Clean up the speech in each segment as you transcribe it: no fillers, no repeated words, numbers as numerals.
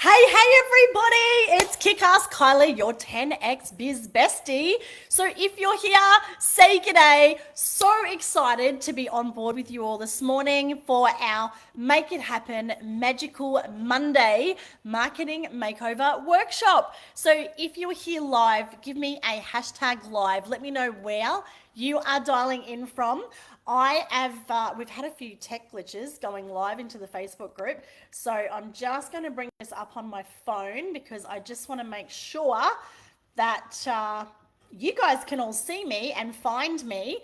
Hey everybody, it's Kick-Ass Kylie, your 10x Biz bestie. So if you're here, say g'day. So excited to be on board with you all this morning for our Make It Happen Magical Monday Marketing Makeover Workshop. So if you're here live, give me a hashtag live. Let me know where you are dialing in from. We've had a few tech glitches going live into the Facebook group. So I'm just going to bring this up on my phone because I just want to make sure that you guys can all see me and find me.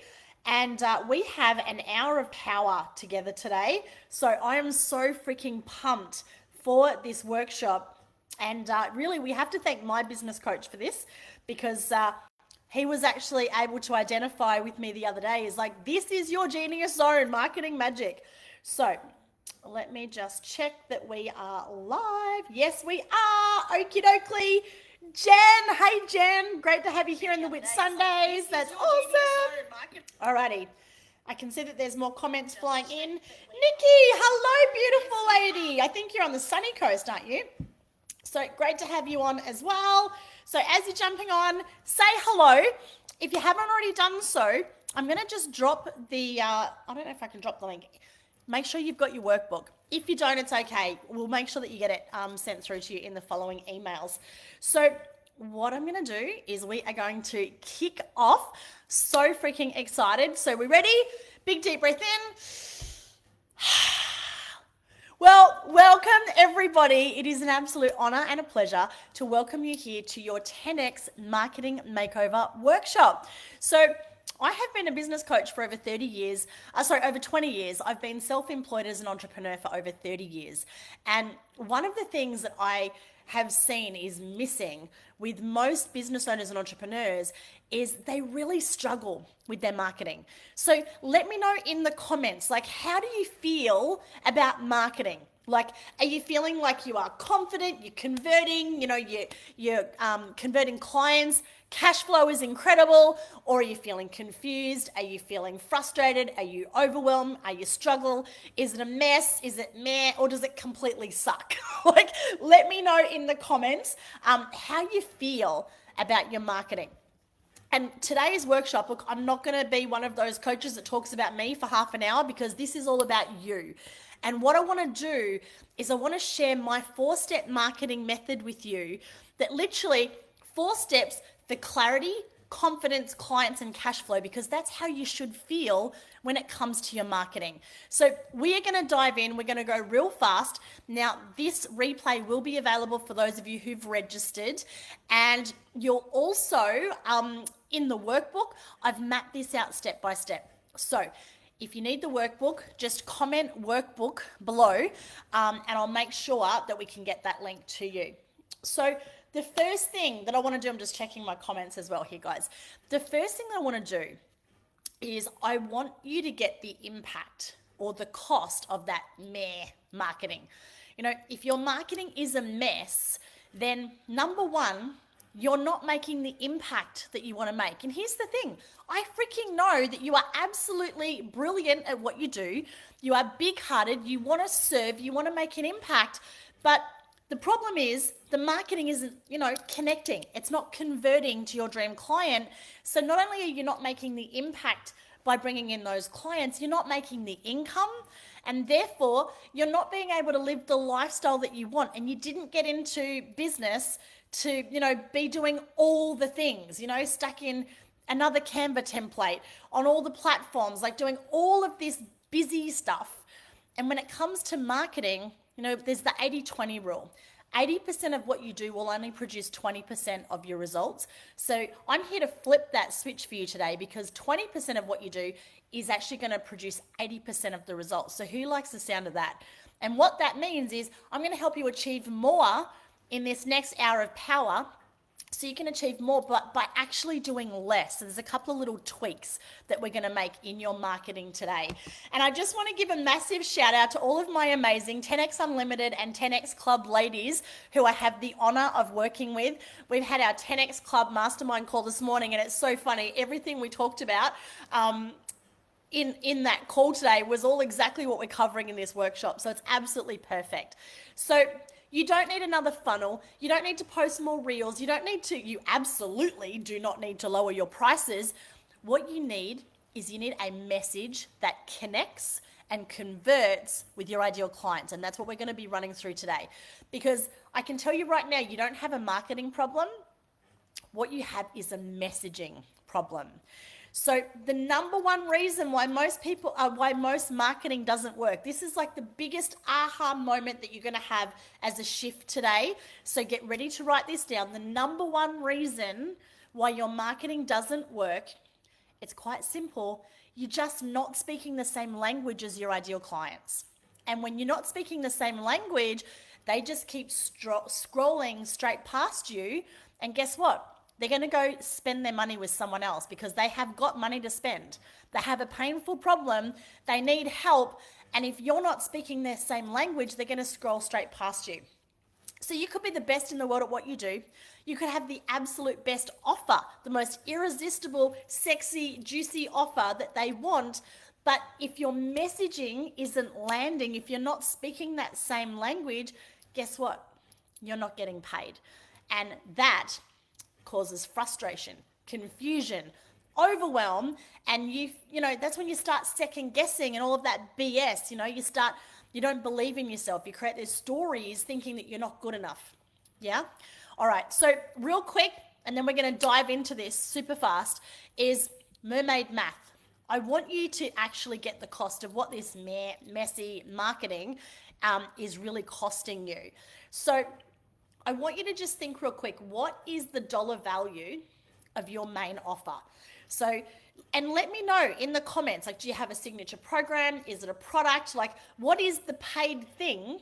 And we have an hour of power together today. So I am so freaking pumped for this workshop. And really, we have to thank my business coach for this because he was actually able to identify with me the other day. He's like, this is your genius zone, marketing magic. So let me just check that we are live. Yes, we are. Okie dokley. Jen, hey Jen, great to have you here in the Whit Sundays. That's awesome. Alrighty. I can see that there's more comments flying in. Nikki, hello, beautiful lady. I think you're on the sunny coast, aren't you? So great to have you on as well. So as you're jumping on, say hello. If you haven't already done so, I'm going to just drop the, I don't know if I can drop the link. Make sure you've got your workbook. If you don't, it's okay. We'll make sure that you get it sent through to you in the following emails. So what I'm going to do is we are going to kick off. So freaking excited. So we ready? Big deep breath in. Well, welcome everybody. It is an absolute honor and a pleasure to welcome you here to your 10x Marketing Makeover Workshop. So I have been a business coach for over 30 years, over 20 years. I've been self-employed as an entrepreneur for over 30 years. And one of the things that I have seen is missing with most business owners and entrepreneurs is they really struggle with their marketing. So let me know in the comments, like, how do you feel about marketing? Like, are you feeling like you are confident, you're converting, you're converting clients, cash flow is incredible, or are you feeling confused? Are you feeling frustrated? Are you overwhelmed? Are you struggle? Is it a mess? Is it meh? Or does it completely suck? Like, let me know in the comments how you feel about your marketing. And today's workshop, look, I'm not going to be one of those coaches that talks about me for half an hour because this is all about you. And what I want to do is I want to share my 4-step marketing method with you that literally 4 steps for clarity, confidence, clients, and cash flow, because that's how you should feel when it comes to your marketing. So we are going to dive in. We're going to go real fast. Now, this replay will be available for those of you who've registered, and you'll also, in the workbook, I've mapped this out step by step. So if you need the workbook, just comment workbook below, and I'll make sure that we can get that link to you. So the first thing that I want to do, I'm just checking my comments as well here, guys. The first thing that I want to do is I want you to get the impact or the cost of that meh marketing. If your marketing is a mess, then number one, you're not making the impact that you want to make. And here's the thing. I freaking know that you are absolutely brilliant at what you do. You are big-hearted. You want to serve. You want to make an impact. But the problem is the marketing isn't, connecting. It's not converting to your dream client. So not only are you not making the impact by bringing in those clients, you're not making the income, and therefore you're not being able to live the lifestyle that you want. And you didn't get into business to, be doing all the things, stuck in another Canva template on all the platforms, like doing all of this busy stuff. And when it comes to marketing, there's the 80-20 rule. 80% of what you do will only produce 20% of your results. So I'm here to flip that switch for you today because 20% of what you do is actually going to produce 80% of the results. So who likes the sound of that? And what that means is I'm going to help you achieve more in this next hour of power so you can achieve more, but by actually doing less. So there's a couple of little tweaks that we're going to make in your marketing today. And I just want to give a massive shout out to all of my amazing 10X Unlimited and 10X Club ladies who I have the honor of working with. We've had our 10X Club mastermind call this morning, and it's so funny. Everything we talked about in that call today was all exactly what we're covering in this workshop. So it's absolutely perfect. So You don't need another funnel. You don't need to post more reels. You absolutely do not need to lower your prices. What you need is you need a message that connects and converts with your ideal clients. And that's what we're going to be running through today. Because I can tell you right now, you don't have a marketing problem. What you have is a messaging problem. So the number one reason why most marketing doesn't work, this is like the biggest aha moment that you're going to have as a shift today. So get ready to write this down. The number one reason why your marketing doesn't work, it's quite simple. You're just not speaking the same language as your ideal clients. And when you're not speaking the same language, they just keep scrolling straight past you. And guess what? They're going to go spend their money with someone else because they have got money to spend. They have a painful problem. They need help. And if you're not speaking their same language, they're going to scroll straight past you. So you could be the best in the world at what you do. You could have the absolute best offer, the most irresistible, sexy, juicy offer that they want. But if your messaging isn't landing, if you're not speaking that same language, guess what? You're not getting paid. And that causes frustration, confusion, overwhelm, and you know that's when you start second guessing and all of that BS. You don't believe in yourself. You create these stories thinking that you're not good enough. Yeah. All right. So real quick, and then we're going to dive into this super fast. Is mermaid math. I want you to actually get the cost of what this messy marketing is really costing you. So I want you to just think real quick, what is the dollar value of your main offer? So, and let me know in the comments, like, do you have a signature program? Is it a product? Like, what is the paid thing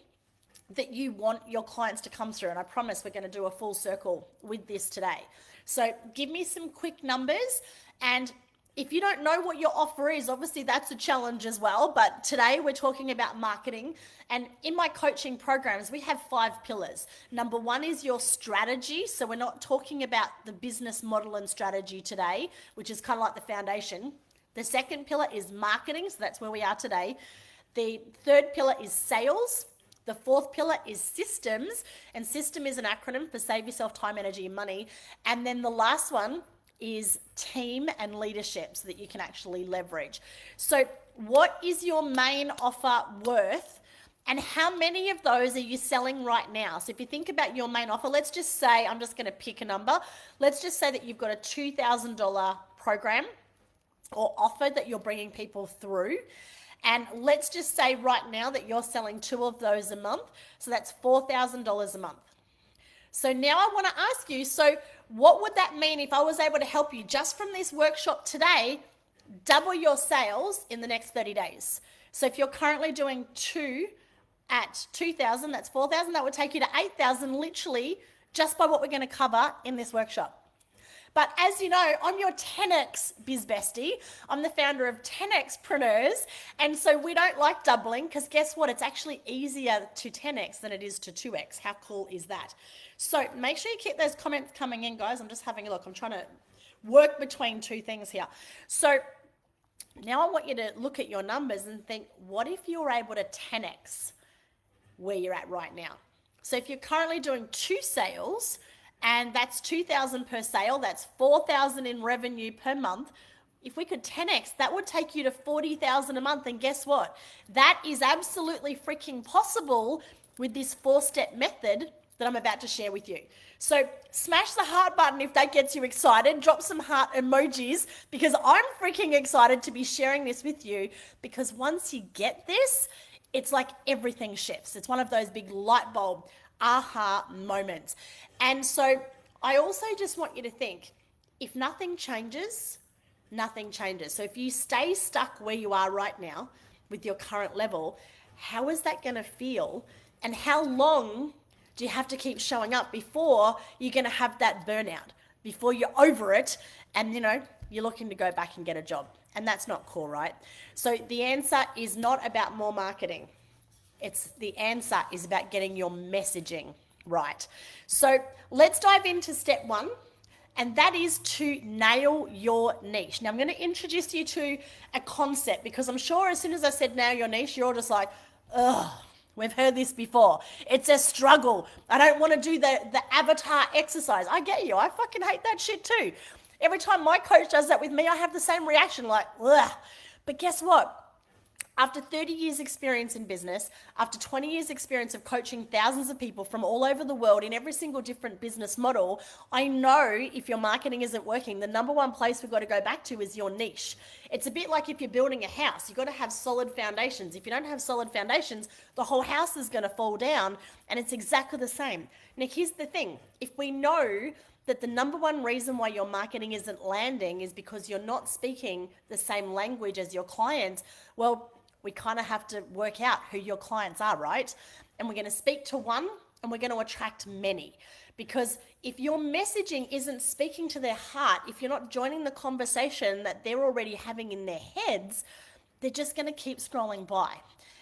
that you want your clients to come through? And I promise we're going to do a full circle with this today. So give me some quick numbers. And if you don't know what your offer is, obviously that's a challenge as well. But today we're talking about marketing. And in my coaching programs, we have 5 pillars. Number 1 is your strategy. So we're not talking about the business model and strategy today, which is kind of like the foundation. The second pillar is marketing. So that's where we are today. The third pillar is sales. The fourth pillar is systems. And system is an acronym for save yourself time, energy, and money. And then the last one is team and leadership so that you can actually leverage. So what is your main offer worth and how many of those are you selling right now? So if you think about your main offer, let's just say, I'm just going to pick a number. Let's just say that you've got a $2,000 program or offer that you're bringing people through. And let's just say right now that you're selling 2 of those a month. So that's $4,000 a month. So now I want to ask you, so what would that mean if I was able to help you just from this workshop today, double your sales in the next 30 days? So if you're currently doing 2 at 2,000, that's 4,000, that would take you to 8,000 literally just by what we're going to cover in this workshop. But as you know, I'm your 10X Biz Bestie. I'm the founder of 10Xpreneurs. And so we don't like doubling because guess what? It's actually easier to 10X than it is to 2X. How cool is that? So make sure you keep those comments coming in, guys. I'm just having a look. I'm trying to work between 2 things here. So now I want you to look at your numbers and think, what if you were able to 10X where you're at right now? So if you're currently doing 2 sales, and that's 2,000 per sale, that's 4,000 in revenue per month. If we could 10X, that would take you to 40,000 a month. And guess what? That is absolutely freaking possible with this 4-step method that I'm about to share with you. So smash the heart button if that gets you excited. Drop some heart emojis because I'm freaking excited to be sharing this with you, because once you get this, it's like everything shifts. It's one of those big light bulb aha moments. And so I also just want you to think, if nothing changes, nothing changes. So if you stay stuck where you are right now with your current level, how is that going to feel? And how long do you have to keep showing up before you're going to have that burnout, before you're over it and, you're looking to go back and get a job? And that's not cool, right? So the answer is not about more marketing. The answer is about getting your messaging right. So let's dive into step 1, and that is to nail your niche. Now I'm going to introduce you to a concept, because I'm sure as soon as I said nail your niche, you're all just like, ugh, We've heard this before. It's a struggle. I don't want to do the avatar exercise. I get you. I fucking hate that shit too. Every time my coach does that with me, I have the same reaction, like, ugh. But guess what? After 30 years experience in business, after 20 years experience of coaching thousands of people from all over the world in every single different business model, I know if your marketing isn't working, the number one place we've got to go back to is your niche. It's a bit like if you're building a house, you've got to have solid foundations. If you don't have solid foundations, the whole house is going to fall down, and it's exactly the same. Now, here's the thing. If we know that the number one reason why your marketing isn't landing is because you're not speaking the same language as your clients, well, we kind of have to work out who your clients are, right? And we're going to speak to one and we're going to attract many. Because if your messaging isn't speaking to their heart, if you're not joining the conversation that they're already having in their heads, they're just going to keep scrolling by.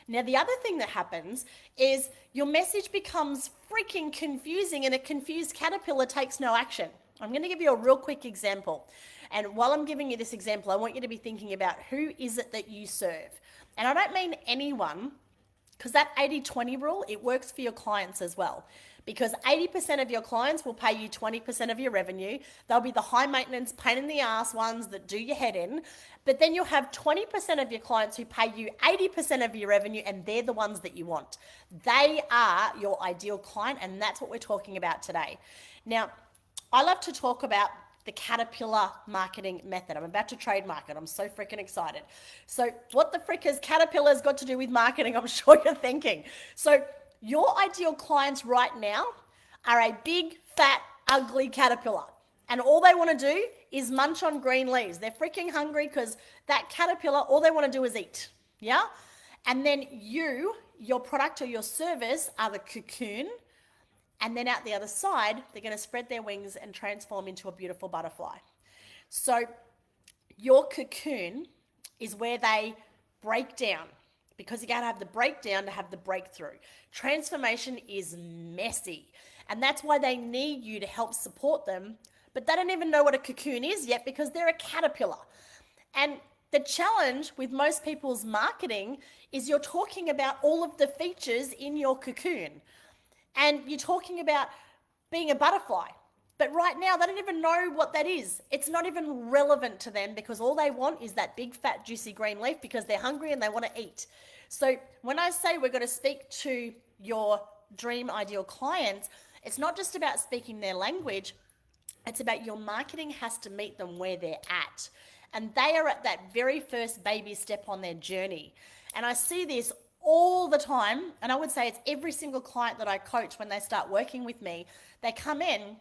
Now, the other thing that happens is your message becomes freaking confusing, and a confused caterpillar takes no action. I'm going to give you a real quick example. And while I'm giving you this example, I want you to be thinking about who is it that you serve. And I don't mean anyone, because that 80-20 rule, it works for your clients as well. Because 80% of your clients will pay you 20% of your revenue. They'll be the high maintenance, pain in the ass ones that do your head in. But then you'll have 20% of your clients who pay you 80% of your revenue, and they're the ones that you want. They are your ideal client, and that's what we're talking about today. Now, I love to talk about the Caterpillar marketing method. I'm about to trademark it. I'm so freaking excited. So what the frick has Caterpillar's got to do with marketing? I'm sure you're thinking. So your ideal clients right now are a big, fat, ugly caterpillar. And all they want to do is munch on green leaves. They're freaking hungry because that caterpillar, all they want to do is eat. Yeah? And then you, your product or your service are the cocoon. And then out the other side, they're going to spread their wings and transform into a beautiful butterfly. So your cocoon is where they break down, because you got to have the breakdown to have the breakthrough. Transformation is messy, and that's why they need you to help support them, but they don't even know what a cocoon is yet because they're a caterpillar. And the challenge with most people's marketing is you're talking about all of the features in your cocoon, and you're talking about being a butterfly. But right now, they don't even know what that is. It's not even relevant to them because all they want is that big, fat, juicy green leaf because they're hungry and they want to eat. So when I say we're going to speak to your dream ideal clients, it's not just about speaking their language. It's about your marketing has to meet them where they're at. And they are at that very first baby step on their journey. And I see this all the time. And I would say it's every single client that I coach when they start working with me. They come in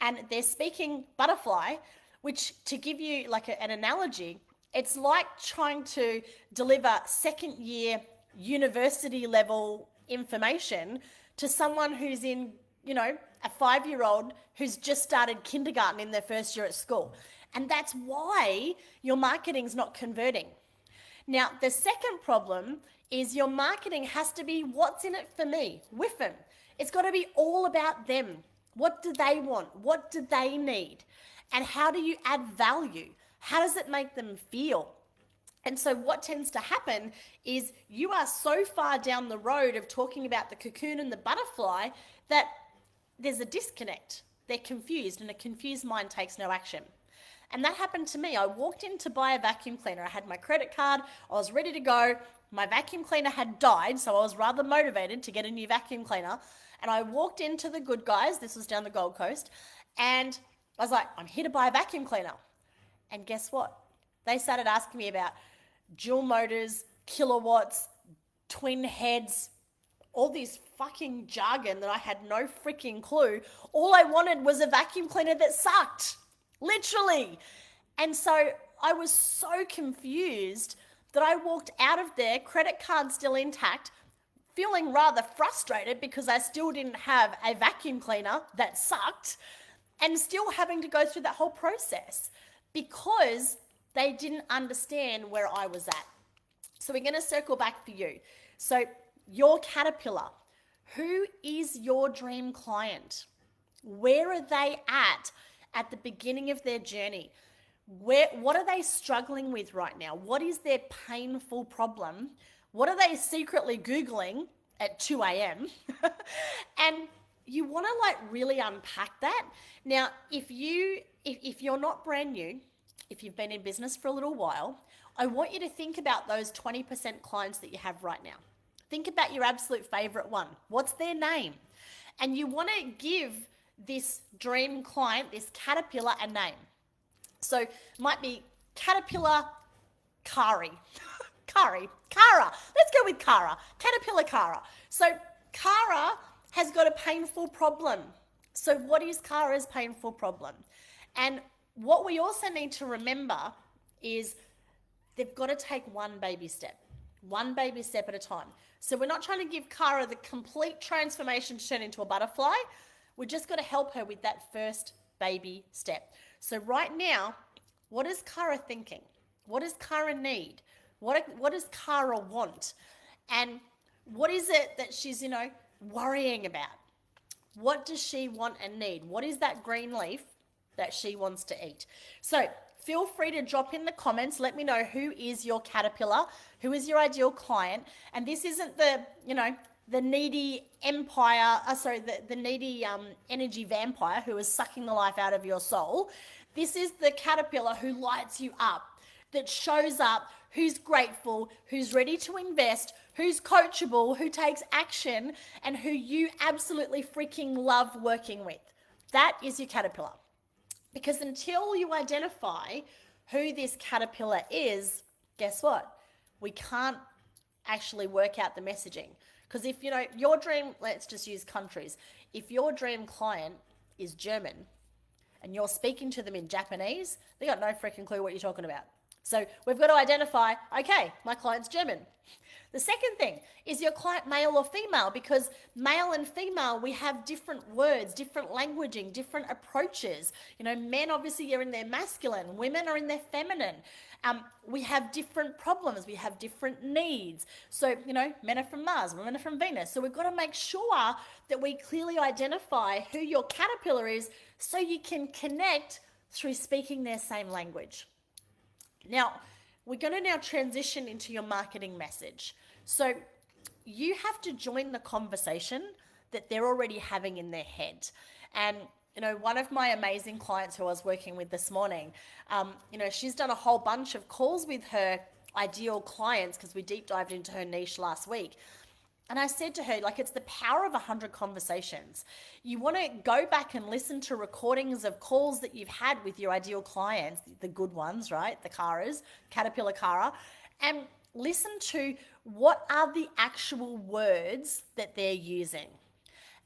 and they're speaking butterfly, which, to give you like an analogy, it's like trying to deliver second year university level information to someone who's in, a 5-year-old who's just started kindergarten in their first year at school. And that's why your marketing's not converting. Now, the second problem is your marketing has to be what's in it for me, with them. It's got to be all about them. What do they want? What do they need? And how do you add value? How does it make them feel? And so what tends to happen is you are so far down the road of talking about the cocoon and the butterfly that there's a disconnect. They're confused, and a confused mind takes no action. And that happened to me. I walked in to buy a vacuum cleaner. I had my credit card. I was ready to go. My vacuum cleaner had died, so I was rather motivated to get a new vacuum cleaner. And I walked into the Good Guys. This was down the Gold Coast. And I was like, I'm here to buy a vacuum cleaner. And guess what? They started asking me about dual motors, kilowatts, twin heads, all this fucking jargon that I had no freaking clue. All I wanted was a vacuum cleaner that sucked, literally. And so I was so confused that I walked out of there, credit card still intact, feeling rather frustrated because I still didn't have a vacuum cleaner that sucked, and still having to go through that whole process because they didn't understand where I was at. So we're going to circle back for you. So your caterpillar, who is your dream client? Where are they at the beginning of their journey? What are they struggling with right now? What is their painful problem? What are they secretly Googling at 2 a.m. And you want to like really unpack that. Now, if you're not brand new, if you've been in business for a little while, I want you to think about those 20% clients that you have right now. Think about your absolute favorite one. What's their name? And you want to give this dream client, this caterpillar, a name. So it might be Caterpillar Kari. Kara. Let's go with Kara. Caterpillar Kara. So Kara has got a painful problem. So what is Kara's painful problem? And what we also need to remember is they've got to take one baby step at a time. So we're not trying to give Kara the complete transformation to turn into a butterfly. We're just got to help her with that first baby step. So right now, what is Kara thinking? What does Kara need? What does Kara want? And what is it that she's, worrying about? What does she want and need? What is that green leaf that she wants to eat? So feel free to drop in the comments. Let me know who is your caterpillar, who is your ideal client. And this isn't the needy the needy energy vampire who is sucking the life out of your soul. This is the caterpillar who lights you up, that shows up, who's grateful, who's ready to invest, who's coachable, who takes action, and who you absolutely freaking love working with. That is your caterpillar. Because until you identify who this caterpillar is, guess what? We can't actually work out the messaging. Because if, your dream, let's just use countries. If your dream client is German and you're speaking to them in Japanese, they got no freaking clue what you're talking about. So we've got to identify, okay, my client's German. The second thing, is your client male or female? Because male and female, we have different words, different languaging, different approaches. Men obviously are in their masculine, women are in their feminine. We have different problems, we have different needs. So, men are from Mars, women are from Venus. So we've got to make sure that we clearly identify who your caterpillar is so you can connect through speaking their same language. Now, we're going to now transition into your marketing message. So you have to join the conversation that they're already having in their head. And, one of my amazing clients who I was working with this morning, she's done a whole bunch of calls with her ideal clients because we deep dived into her niche last week. And I said to her, it's the power of 100 conversations. You want to go back and listen to recordings of calls that you've had with your ideal clients, the good ones, right? The Karas, Caterpillar Kara, and listen to what are the actual words that they're using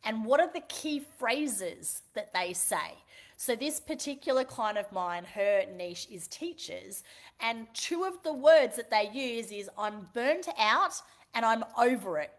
and what are the key phrases that they say. So this particular client of mine, her niche is teachers, and two of the words that they use is I'm burnt out and I'm over it.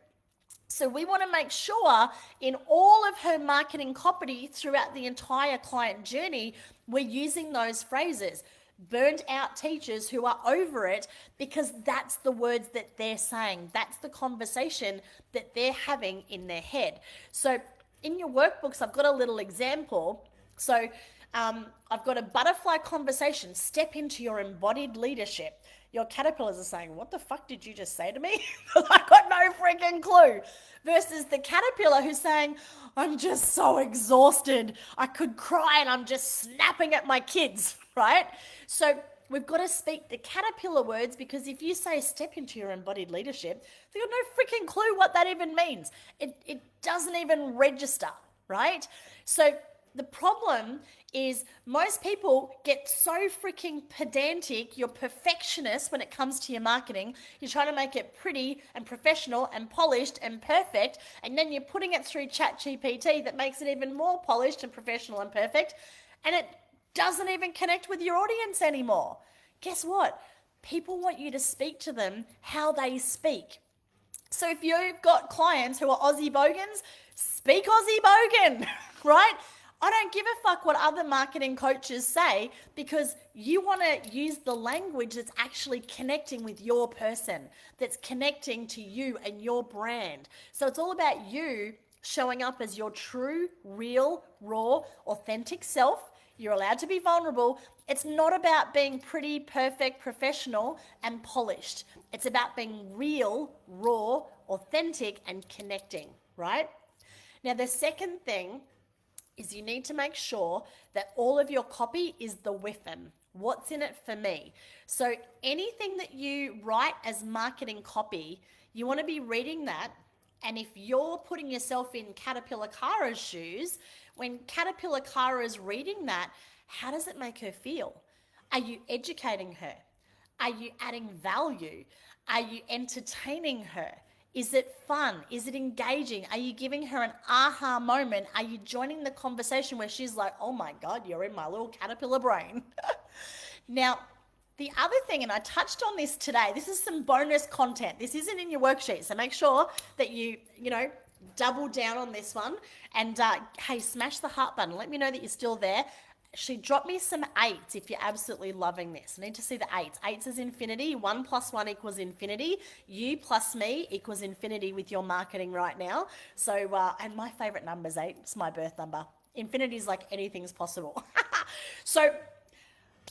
So we want to make sure in all of her marketing copy throughout the entire client journey, we're using those phrases. Burnt out teachers who are over it, because that's the words that they're saying. That's the conversation that they're having in their head. So in your workbooks, I've got a little example. So I've got a butterfly conversation. Step into your embodied leadership. Your caterpillars are saying, what the fuck did you just say to me? I got no freaking clue. Versus the caterpillar who's saying, I'm just so exhausted. I could cry and I'm just snapping at my kids, right? So we've got to speak the caterpillar words, because if you say step into your embodied leadership, they've got no freaking clue what that even means. It doesn't even register, right? So the problem is most people get so freaking pedantic, you're perfectionist when it comes to your marketing. You're trying to make it pretty and professional and polished and perfect, and then you're putting it through ChatGPT that makes it even more polished and professional and perfect, and it doesn't even connect with your audience anymore. Guess what? People want you to speak to them how they speak. So if you've got clients who are Aussie bogans, speak Aussie bogan, right? I don't give a fuck what other marketing coaches say, because you want to use the language that's actually connecting with your person, that's connecting to you and your brand. So it's all about you showing up as your true, real, raw, authentic self. You're allowed to be vulnerable. It's not about being pretty, perfect, professional, and polished. It's about being real, raw, authentic and connecting, right? Now, the second thing is you need to make sure that all of your copy is the WIFM. What's in it for me? So anything that you write as marketing copy, you want to be reading that. And if you're putting yourself in Caterpillar Kara's shoes, when Caterpillar Kara is reading that, how does it make her feel? Are you educating her? Are you adding value? Are you entertaining her? Is it fun? Is it engaging? Are you giving her an aha moment? Are you joining the conversation where she's like, oh my God, you're in my little caterpillar brain? Now, the other thing, and I touched on this today, this is some bonus content. This isn't in your worksheet, so make sure that you double down on this one. And hey, smash the heart button. Let me know that you're still there. She dropped me some 8s if you're absolutely loving this. I need to see the 8s. 8s is infinity. 1 + 1 = infinity. You plus me equals infinity with your marketing right now. So, and my favorite number is 8. It's my birth number. Infinity is like anything's possible. So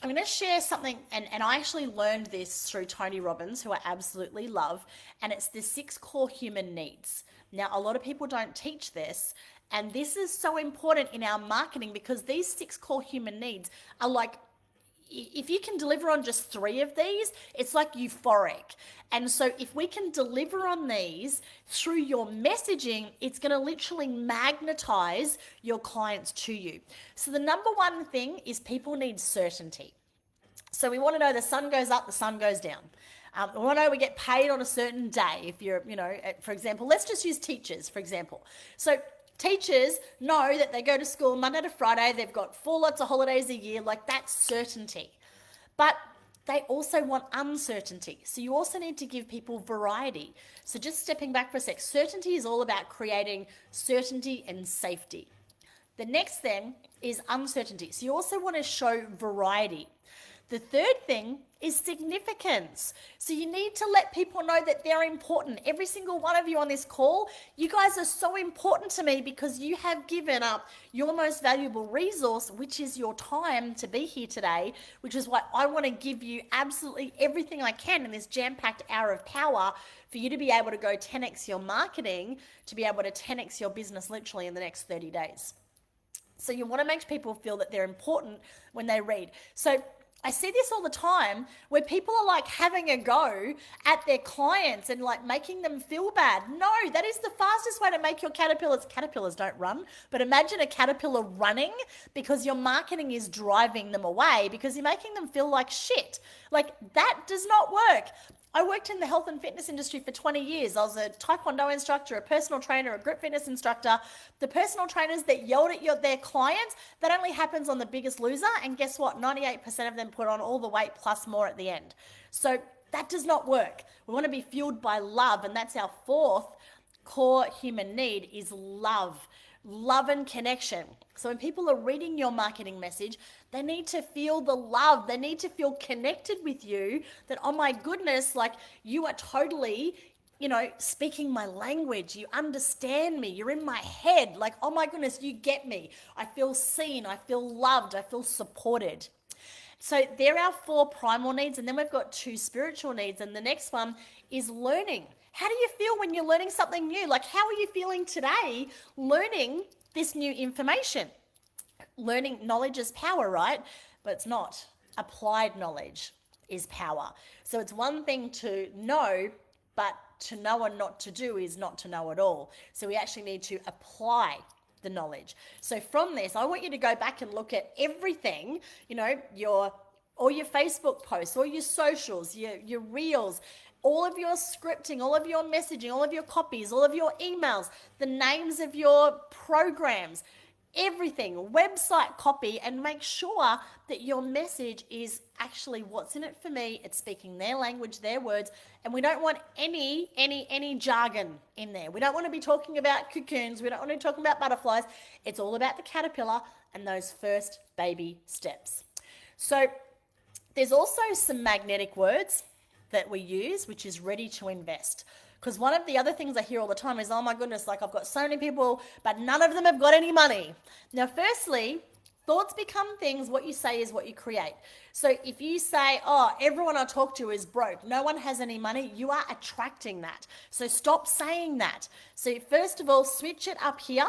I'm going to share something, and I actually learned this through Tony Robbins, who I absolutely love, and it's the 6 core human needs. Now, a lot of people don't teach this, and this is so important in our marketing because these 6 core human needs are like, if you can deliver on just 3 of these, it's like euphoric. And so if we can deliver on these through your messaging, it's going to literally magnetize your clients to you. So the number one thing is people need certainty. So we want to know the sun goes up, the sun goes down. We want to know we get paid on a certain day. If you're, for example, let's just use teachers, for example. So teachers know that they go to school Monday to Friday, they've got 4 lots of holidays a year, like that's certainty. But they also want uncertainty. So you also need to give people variety. So just stepping back for a sec, certainty is all about creating certainty and safety. The next thing is uncertainty. So you also want to show variety. The third thing is significance. So you need to let people know that they're important. Every single one of you on this call, you guys are so important to me because you have given up your most valuable resource, which is your time to be here today, which is why I want to give you absolutely everything I can in this jam-packed hour of power for you to be able to go 10x your marketing, to be able to 10x your business literally in the next 30 days. So you want to make people feel that they're important when they read. So I see this all the time where people are like having a go at their clients and like making them feel bad. No, that is the fastest way to make your caterpillars don't run, but imagine a caterpillar running because your marketing is driving them away because you're making them feel like shit. Like that does not work. I worked in the health and fitness industry for 20 years. I was a Taekwondo instructor, a personal trainer, a group fitness instructor. The personal trainers that yelled at their clients, that only happens on The Biggest Loser. And guess what? 98% of them put on all the weight plus more at the end. So that does not work. We want to be fueled by love. And that's our 4th core human need is love. Love and connection. So when people are reading your marketing message, they need to feel the love. They need to feel connected with you that, oh my goodness, like you are totally, speaking my language. You understand me. You're in my head. Like, oh my goodness, you get me. I feel seen. I feel loved. I feel supported. So they're our 4 primal needs. And then we've got 2 spiritual needs. And the next one is learning. How do you feel when you're learning something new? Like, how are you feeling today learning this new information? Learning, knowledge is power, right? But it's not. Applied knowledge is power. So it's one thing to know, but to know and not to do is not to know at all. So we actually need to apply the knowledge. So from this, I want you to go back and look at everything, all your Facebook posts, all your socials, your reels, all of your scripting, all of your messaging, all of your copies, all of your emails, the names of your programs, everything, website copy, and make sure that your message is actually what's in it for me. It's speaking their language, their words, and we don't want any jargon in there. We don't want to be talking about cocoons. We don't want to be talking about butterflies. It's all about the caterpillar and those first baby steps. So there's also some magnetic words that we use, which is ready to invest. Because one of the other things I hear all the time is, oh my goodness, like I've got so many people, but none of them have got any money. Now, firstly, Thoughts become things. What you say is what you create. So if you say, oh, everyone I talk to is broke, no one has any money, you are attracting that. So stop saying that. So first of all, switch it up here,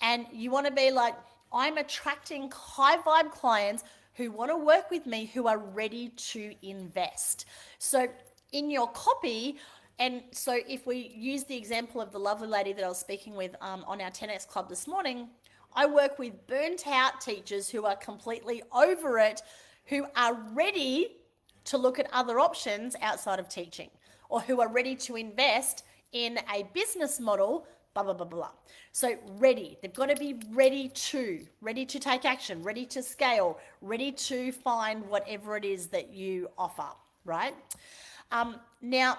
and you want to be like, I'm attracting high vibe clients who want to work with me, who are ready to invest. So in your copy, and so if we use the example of the lovely lady that I was speaking with on our 10X Club this morning, I work with burnt out teachers who are completely over it, who are ready to look at other options outside of teaching, or who are ready to invest in a business model, blah, blah, blah, blah. So ready, they've got to be ready to take action, ready to scale, ready to find whatever it is that you offer, right? Now,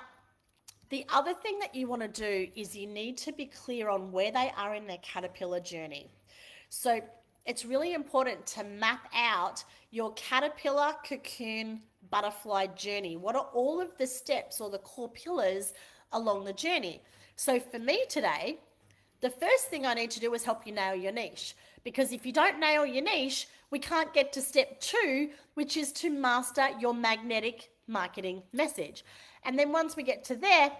the other thing that you want to do is you need to be clear on where they are in their caterpillar journey. So it's really important to map out your caterpillar, cocoon, butterfly journey. What are all of the steps or the core pillars along the journey? So for me today, the first thing I need to do is help you nail your niche. Because if you don't nail your niche, we can't get to step 2, which is to master your magnetic marketing message. And then once we get to there,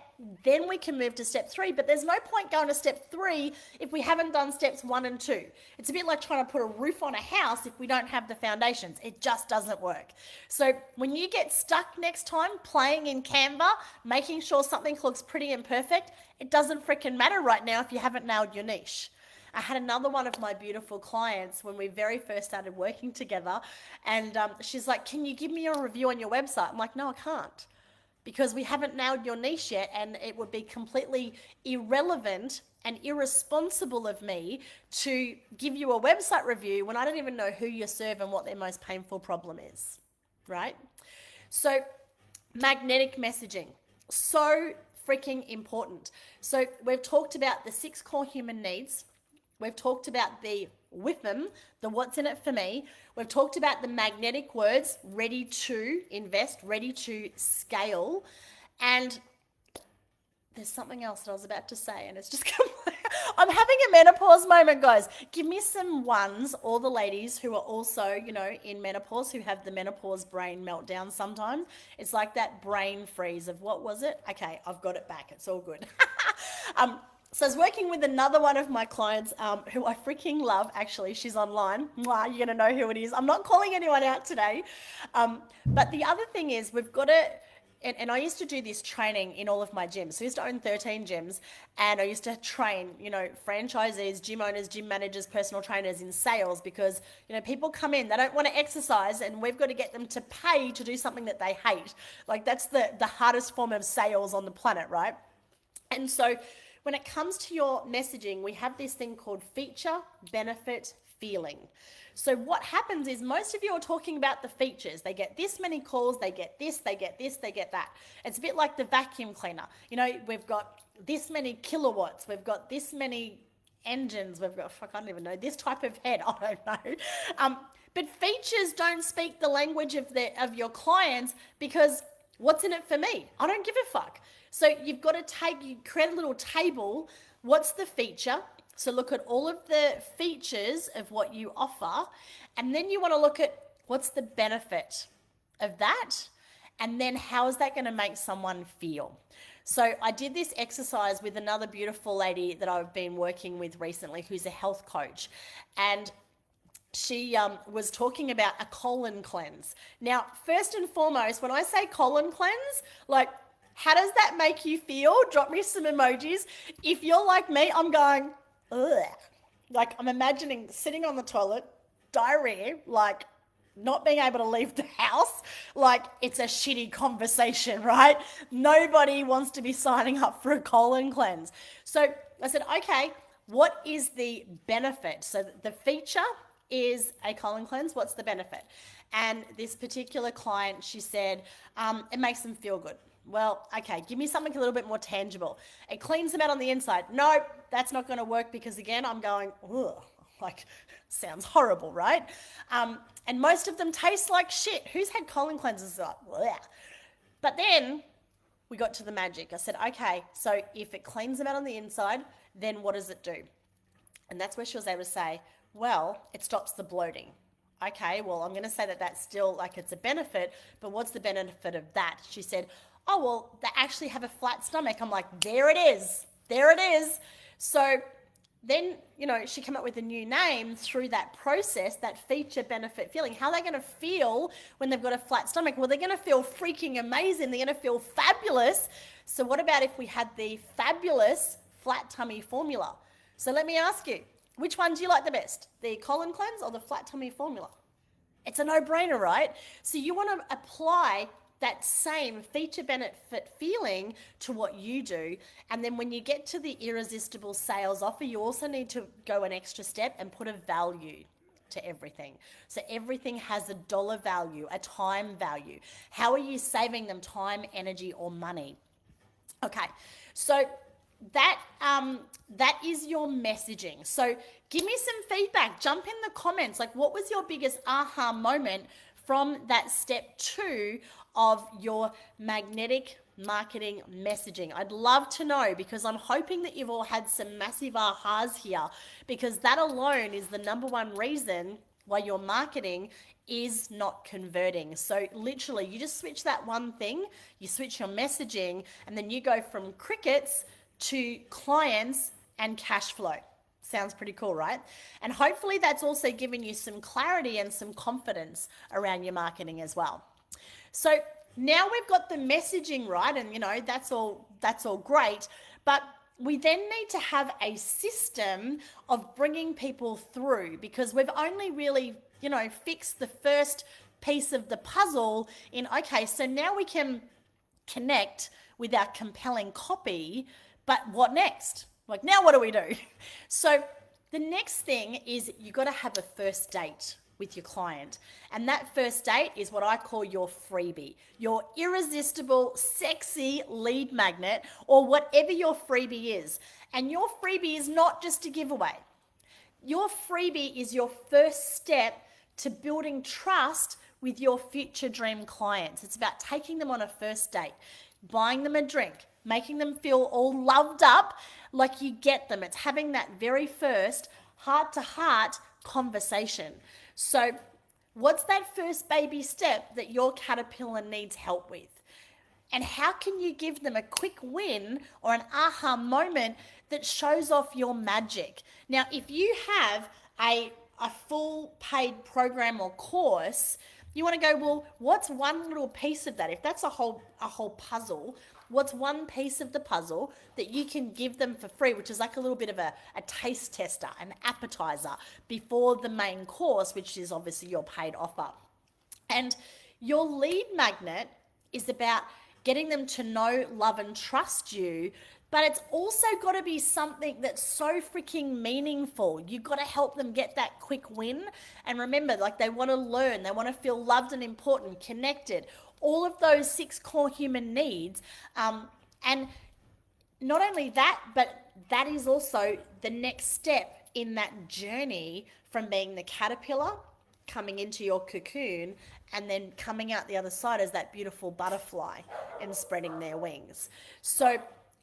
then we can move to step 3. But there's no point going to step 3 if we haven't done steps 1 and 2. It's a bit like trying to put a roof on a house if we don't have the foundations. It just doesn't work. So when you get stuck next time playing in Canva, making sure something looks pretty and perfect, it doesn't freaking matter right now if you haven't nailed your niche. I had another one of my beautiful clients when we very first started working together, and she's like, can you give me a review on your website? I'm like, no, I can't, because we haven't nailed your niche yet, and it would be completely irrelevant and irresponsible of me to give you a website review when I don't even know who you serve and what their most painful problem is, right? So magnetic messaging, so freaking important. So we've talked about the 6 core human needs. We've talked about the with them, the what's in it for me. We've talked about the magnetic words, ready to invest, ready to scale. And there's something else that I was about to say, and it's just I'm having a menopause moment, guys. Give me some ones, all the ladies who are also, in menopause, who have the menopause brain meltdown sometimes. It's like that brain freeze of, what was it? Okay, I've got it back. It's all good. So I was working with another one of my clients who I freaking love. Actually, she's online. Mwah, you're going to know who it is. I'm not calling anyone out today. But the other thing is we've got to, and I used to do this training in all of my gyms. So I used to own 13 gyms, and I used to train, franchisees, gym owners, gym managers, personal trainers in sales, because, people come in, they don't want to exercise, and we've got to get them to pay to do something that they hate. Like, that's the hardest form of sales on the planet, right? And so when it comes to your messaging, we have this thing called feature, benefit, feeling. So what happens is most of you are talking about the features. They get this many calls, they get this, they get this, they get that. It's a bit like the vacuum cleaner. We've got this many kilowatts, we've got this many engines, we've got, I don't even know, this type of head, I don't know. But features don't speak the language of your clients, because what's in it for me? I don't give a fuck. So you've got to you create a little table. What's the feature? So look at all of the features of what you offer. And then you want to look at what's the benefit of that. And then how is that going to make someone feel? So I did this exercise with another beautiful lady that I've been working with recently, who's a health coach. And she was talking about a colon cleanse. Now, first and foremost, when I say colon cleanse, like, how does that make you feel? Drop me some emojis. If you're like me, I'm going, ugh. Like, I'm imagining sitting on the toilet, diarrhea, like not being able to leave the house. Like, it's a shitty conversation, right? Nobody wants to be signing up for a colon cleanse. So I said, okay, what is the benefit? So the feature is a colon cleanse. What's the benefit? And this particular client, she said, it makes them feel good. Well, okay, give me something a little bit more tangible. It cleans them out on the inside. No, that's not going to work, because again, I'm going, ugh, like, sounds horrible, right? And most of them taste like shit. Who's had colon cleanses? Like, bleh. But then we got to the magic. I said, okay, so if it cleans them out on the inside, then what does it do? And that's where she was able to say, well, it stops the bloating. Okay, well, I'm going to say that that's still like it's a benefit, but what's the benefit of that? She said, oh, well, they actually have a flat stomach. I'm like, there it is. There it is. So then, she came up with a new name through that process, that feature benefit feeling. How are they going to feel when they've got a flat stomach? Well, they're going to feel freaking amazing. They're going to feel fabulous. So what about if we had the fabulous flat tummy formula? So let me ask you, which one do you like the best? The colon cleanse or the flat tummy formula? It's a no-brainer, right? So you want to apply that same feature benefit feeling to what you do. And then when you get to the irresistible sales offer, you also need to go an extra step and put a value to everything. So everything has a dollar value, a time value. How are you saving them time, energy, or money? Okay, so that is your messaging. So give me some feedback. Jump in the comments. Like, what was your biggest aha moment from that step 2 of your magnetic marketing messaging? I'd love to know, because I'm hoping that you've all had some massive ahas here, because that alone is the number one reason why your marketing is not converting. So literally, you just switch that one thing, you switch your messaging, and then you go from crickets to clients and cash flow. Sounds pretty cool, right? And hopefully that's also given you some clarity and some confidence around your marketing as well. So now we've got the messaging right, and that's all great, but we then need to have a system of bringing people through, because we've only really, fixed the first piece of the puzzle in, okay, so now we can connect with our compelling copy, but what next? Like, now what do we do? So the next thing is you got to have a first date with your client. And that first date is what I call your freebie, your irresistible, sexy lead magnet, or whatever your freebie is. And your freebie is not just a giveaway. Your freebie is your first step to building trust with your future dream clients. It's about taking them on a first date, buying them a drink, making them feel all loved up like you get them. It's having that very first heart-to-heart conversation. So what's that first baby step that your caterpillar needs help with? And how can you give them a quick win or an aha moment that shows off your magic? Now, if you have a full paid program or course, you want to go, well, what's one little piece of that? If that's a whole puzzle, what's one piece of the puzzle that you can give them for free, which is like a little bit of a taste tester, an appetizer before the main course, which is obviously your paid offer. And your lead magnet is about getting them to know, love, and trust you, but it's also got to be something that's so freaking meaningful. You've got to help them get that quick win. And remember, like, they want to learn, they want to feel loved and important, connected, all of those 6 core human needs. And not only that, but that is also the next step in that journey from being the caterpillar, coming into your cocoon, and then coming out the other side as that beautiful butterfly and spreading their wings. So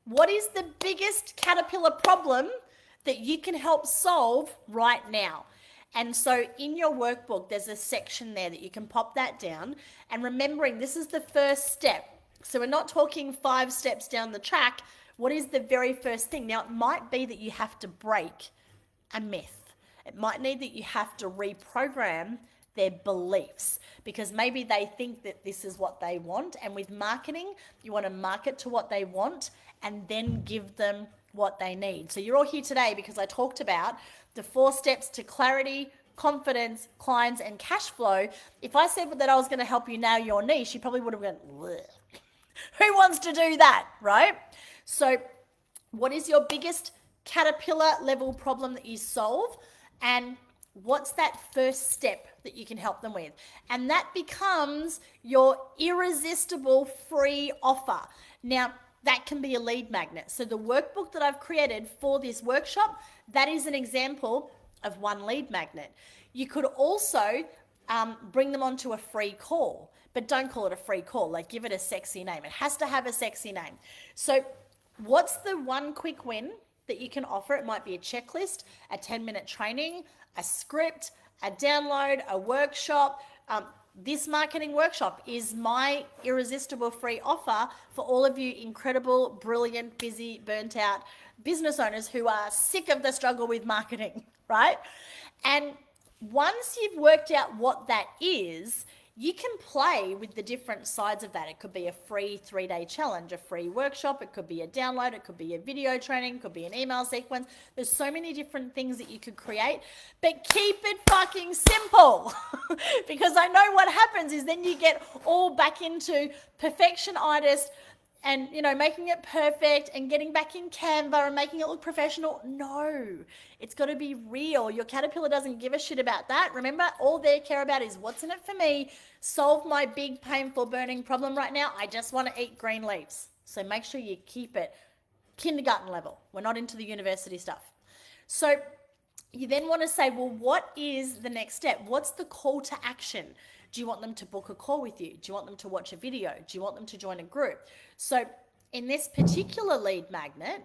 what is the biggest caterpillar problem that you can help solve right now? And so in your workbook, there's a section there that you can pop that down. And remembering, this is the first step. So we're not talking 5 steps down the track. What is the very first thing? Now, it might be that you have to break a myth. It might need that you have to reprogram their beliefs, because maybe they think that this is what they want. And with marketing, you want to market to what they want and then give them what they need. So you're all here today because I talked about the 4 steps to clarity, confidence, clients, and cash flow. If I said that I was going to help you nail your niche, you probably would have gone, bleh. Who wants to do that, right? So what is your biggest caterpillar level problem that you solve? And what's that first step that you can help them with? And that becomes your irresistible free offer. Now, that can be a lead magnet. So the workbook that I've created for this workshop, that is an example of one lead magnet. You could also bring them onto a free call, but don't call it a free call. Like, give it a sexy name. It has to have a sexy name. So what's the one quick win that you can offer? It might be a checklist, a 10-minute training, a script, a download, a workshop. This marketing workshop is my irresistible free offer for all of you incredible, brilliant, busy, burnt out business owners who are sick of the struggle with marketing, right? And once you've worked out what that is, you can play with the different sides of that. It could be a free 3-day challenge, a free workshop. It could be a download. It could be a video training. It could be an email sequence. There's so many different things that you could create, but keep it fucking simple because I know what happens is then you get all back into perfectionitis and, making it perfect and getting back in Canva and making it look professional. No, it's got to be real. Your caterpillar doesn't give a shit about that. Remember, all they care about is what's in it for me, solve my big, painful, burning problem right now. I just want to eat green leaves. So make sure you keep it kindergarten level. We're not into the university stuff. So you then want to say, well, what is the next step? What's the call to action? Do you want them to book a call with you? Do you want them to watch a video? Do you want them to join a group? So in this particular lead magnet,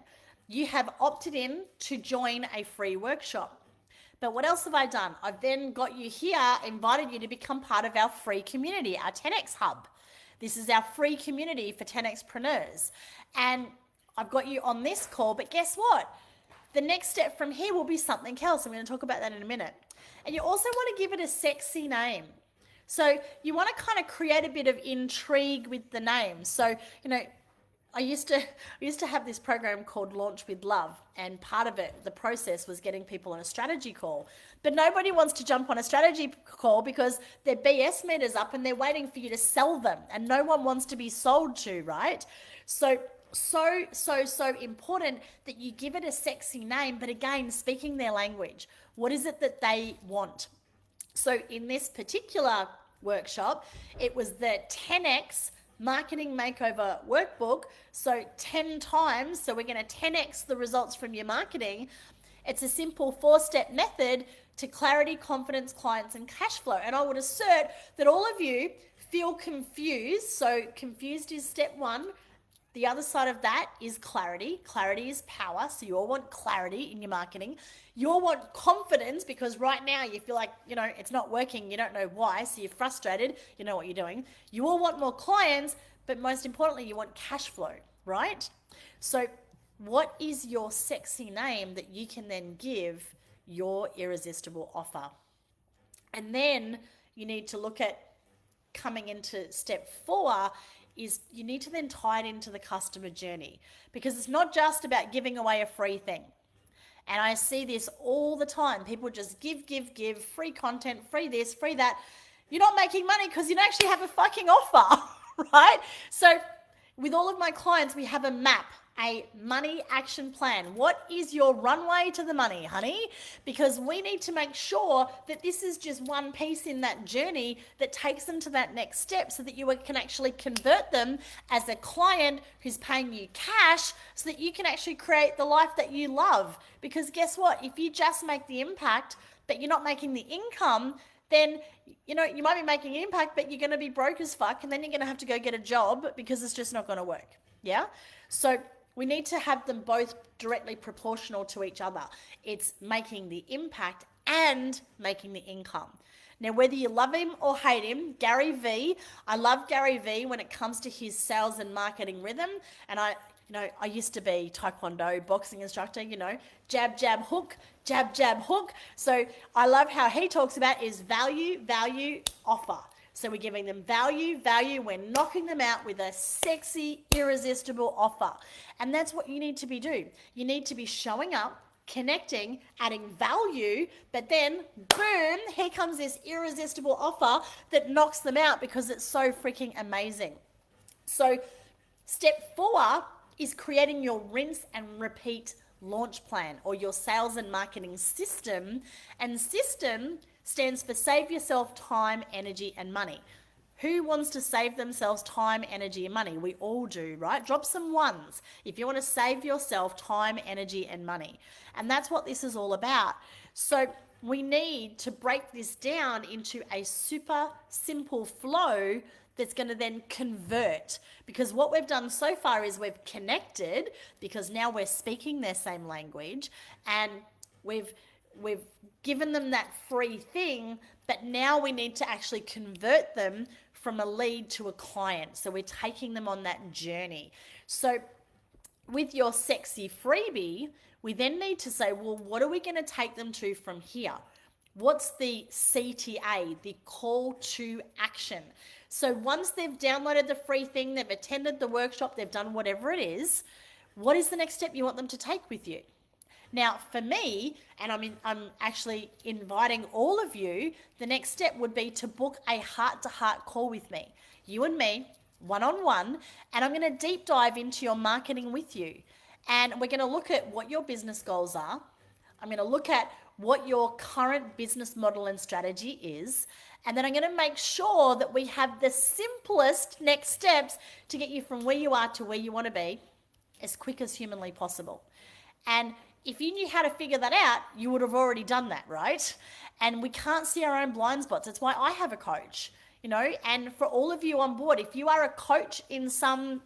you have opted in to join a free workshop. But what else have I done? I've then got you here, invited you to become part of our free community, our 10X Hub. This is our free community for 10Xpreneurs. And I've got you on this call, but guess what? The next step from here will be something else. I'm going to talk about that in a minute. And you also want to give it a sexy name. So you want to kind of create a bit of intrigue with the name. So, I used to have this program called Launch with Love, and part of it, the process was getting people on a strategy call. But nobody wants to jump on a strategy call because their BS meter's up and they're waiting for you to sell them, and no one wants to be sold to, right? So important that you give it a sexy name, but again, speaking their language. What is it that they want? So in this particular workshop, it was the 10X Marketing Makeover Workbook. So 10 times, so we're going to 10X the results from your marketing. It's a simple 4-step method to clarity, confidence, clients, and cash flow. And I would assert that all of you feel confused. So confused is step 1. The other side of that is clarity. Clarity is power. So you all want clarity in your marketing. You all want confidence because right now you feel like, it's not working. You don't know why. So you're frustrated. You know what you're doing. You all want more clients, but most importantly, you want cash flow, right? So what is your sexy name that you can then give your irresistible offer? And then you need to look at coming into step 4 is you need to then tie it into the customer journey because it's not just about giving away a free thing. And I see this all the time. People just give, free content, free this, free that. You're not making money because you don't actually have a fucking offer, right? So with all of my clients, we have a map, a money action plan. What is your runway to the money, honey? Because we need to make sure that this is just one piece in that journey that takes them to that next step so that you can actually convert them as a client who's paying you cash so that you can actually create the life that you love. Because guess what? If you just make the impact, but you're not making the income, then, you might be making an impact, but you're going to be broke as fuck. And then you're going to have to go get a job because it's just not going to work. Yeah. So we need to have them both directly proportional to each other. It's making the impact and making the income. Now, whether you love him or hate him, Gary V, I love Gary V when it comes to his sales and marketing rhythm. And I used to be Taekwondo boxing instructor, jab, jab, hook, jab, jab, hook. So I love how he talks about is value, value, offer. So we're giving them value, we're knocking them out with a sexy, irresistible offer. And that's what you need to be doing. You need to be showing up, connecting, adding value, but then boom, here comes this irresistible offer that knocks them out because it's so freaking amazing. So step 4 is creating your rinse and repeat launch plan or your sales and marketing system. And system stands for save yourself time, energy, and money. Who wants to save themselves time, energy, and money? We all do, right? Drop some ones if you want to save yourself time, energy, and money. And that's what this is all about. So we need to break this down into a super simple flow that's going to then convert, because what we've done so far is we've connected because now we're speaking their same language and we've we've given them that free thing, but now we need to actually convert them from a lead to a client. So we're taking them on that journey. So with your sexy freebie, we then need to say, well, what are we going to take them to from here? What's the CTA, the call to action? So once they've downloaded the free thing, they've attended the workshop, they've done whatever it is, what is the next step you want them to take with you? Now, for me, and I'm actually inviting all of you, the next step would be to book a heart-to-heart call with me, you and me, one-on-one, and I'm going to deep dive into your marketing with you. And we're going to look at what your business goals are. I'm going to look at what your current business model and strategy is. And then I'm going to make sure that we have the simplest next steps to get you from where you are to where you want to be as quick as humanly possible. And if you knew how to figure that out, you would have already done that, right? And we can't see our own blind spots. That's why I have a coach, and for all of you on board, if you are a coach in some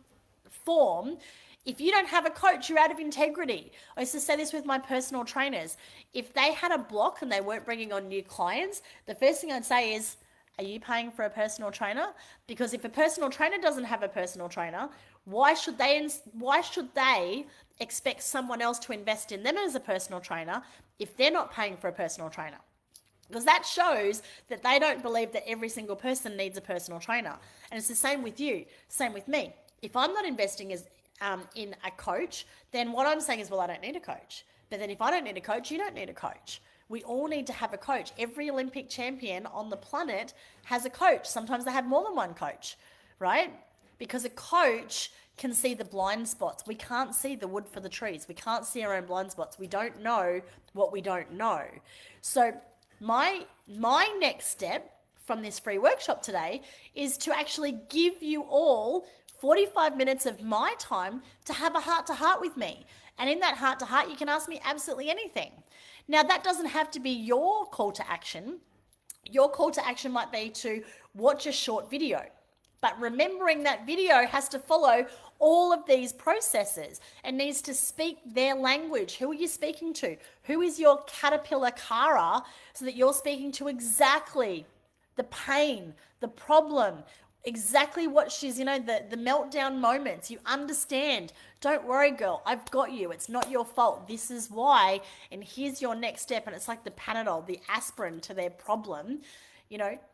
form, if you don't have a coach, you're out of integrity. I used to say this with my personal trainers. If they had a block and they weren't bringing on new clients, the first thing I'd say is, are you paying for a personal trainer? Because if a personal trainer doesn't have a personal trainer, why should they expect someone else to invest in them as a personal trainer if they're not paying for a personal trainer? Because that shows that they don't believe that every single person needs a personal trainer. And it's the same with you, same with me. If I'm not investing in a coach, then what I'm saying is, well, I don't need a coach. But then if I don't need a coach, you don't need a coach. We all need to have a coach. Every Olympic champion on the planet has a coach. Sometimes they have more than one coach, right? Because a coach can see the blind spots. We can't see the wood for the trees. We can't see our own blind spots. We don't know what we don't know. So my next step from this free workshop today is to actually give you all 45 minutes of my time to have a heart-to-heart with me. And in that heart-to-heart, you can ask me absolutely anything. Now, that doesn't have to be your call to action. Your call to action might be to watch a short video. But remembering that video has to follow all of these processes. It needs to speak their language. Who are you speaking to? Who is your caterpillar Kara, so that you're speaking to exactly the pain, the problem, exactly what she's, the meltdown moments. You understand. Don't worry, girl. I've got you. It's not your fault. This is why. And here's your next step. And it's like the Panadol, the aspirin to their problem.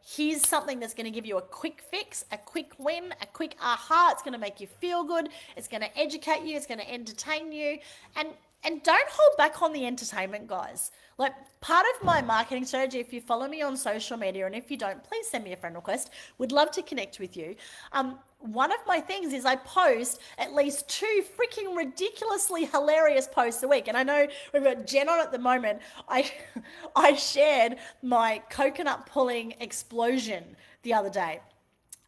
Here's something that's going to give you a quick fix, a quick win, a quick aha. It's going to make you feel good. It's going to educate you. It's going to entertain you. And don't hold back on the entertainment, guys. Like, part of my marketing strategy, if you follow me on social media, and if you don't, please send me a friend request. Would love to connect with you. One of my things is I post at least 2 freaking ridiculously hilarious posts a week. And I know we've got Jen on at the moment. I shared my coconut pulling explosion the other day.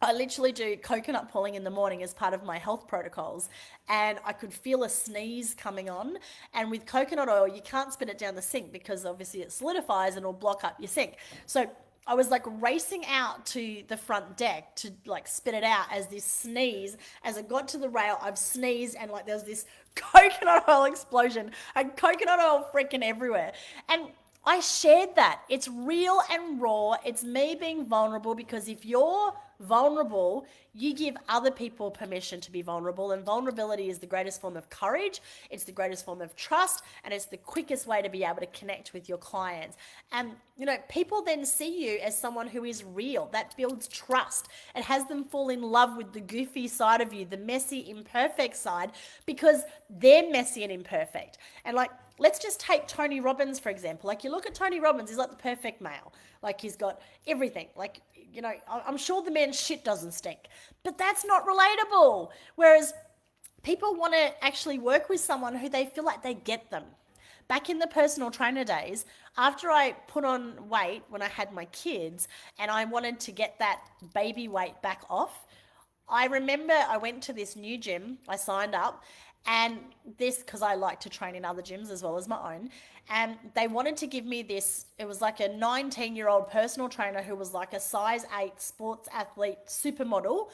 I literally do coconut pulling in the morning as part of my health protocols, and I could feel a sneeze coming on. And with coconut oil, you can't spit it down the sink because obviously it solidifies and it'll block up your sink. So I was like racing out to the front deck to like spit it out as this sneeze. As I got to the rail, I've sneezed and like there was this coconut oil explosion and coconut oil freaking everywhere. And I shared that. It's real and raw. It's me being vulnerable, because if you're vulnerable, you give other people permission to be vulnerable, and vulnerability is the greatest form of courage. It's the greatest form of trust, and it's the quickest way to be able to connect with your clients. And people then see you as someone who is real. That builds trust. It has them fall in love with the goofy side of you, the messy, imperfect side, because they're messy and imperfect. And let's just take Tony Robbins, for example. Like, you look at Tony Robbins, he's like the perfect male. Like, he's got everything. Like, I'm sure the man's shit doesn't stink. But that's not relatable. Whereas people want to actually work with someone who they feel like they get them. Back in the personal trainer days, after I put on weight when I had my kids and I wanted to get that baby weight back off, I remember I went to this new gym. I signed up. And this, because I like to train in other gyms as well as my own, and they wanted to give me this. It was like a 19-year-old personal trainer who was like a size 8 sports athlete supermodel,